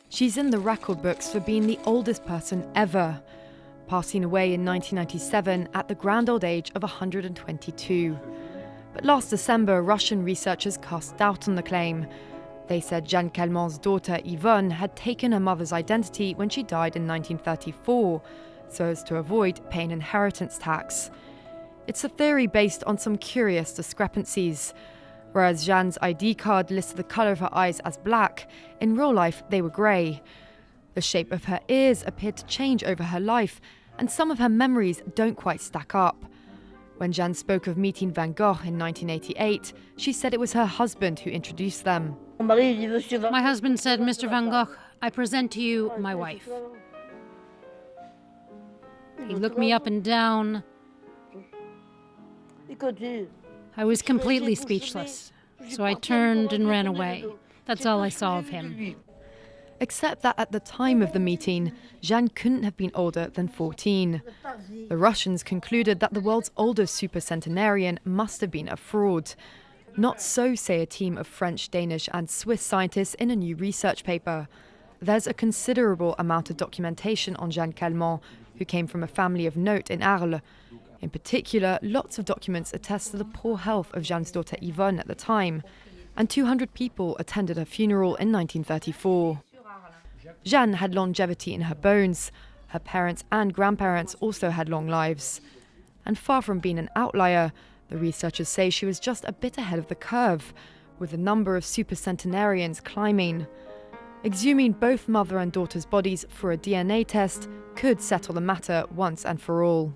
She's in the record books for being the oldest person ever, passing away in 1997 at the grand old age of 122. But last December, Russian researchers cast doubt on the claim. They said Jeanne Calment's daughter Yvonne had taken her mother's identity when she died in 1934, so as to avoid paying inheritance tax. It's a theory based on some curious discrepancies. Whereas Jeanne's ID card listed the colour of her eyes as black, in real life they were grey. The shape of her ears appeared to change over her life, and some of her memories don't quite stack up. When Jeanne spoke of meeting Van Gogh in 1988, she said it was her husband who introduced them. My husband said, "Mr. Van Gogh, I present to you my wife." He looked me up and down. I was completely speechless, so I turned and ran away. That's all I saw of him. Except that at the time of the meeting, Jeanne couldn't have been older than 14. The Russians concluded that the world's oldest supercentenarian must have been a fraud. Not so, say a team of French, Danish and Swiss scientists in a new research paper. There's a considerable amount of documentation on Jeanne Calment, who came from a family of note in Arles. In particular, lots of documents attest to the poor health of Jeanne's daughter Yvonne at the time, and 200 people attended her funeral in 1934. Jeanne had longevity in her bones. Her parents and grandparents also had long lives. And far from being an outlier, the researchers say she was just a bit ahead of the curve, with the number of supercentenarians climbing. Exhuming both mother and daughter's bodies for a DNA test could settle the matter once and for all.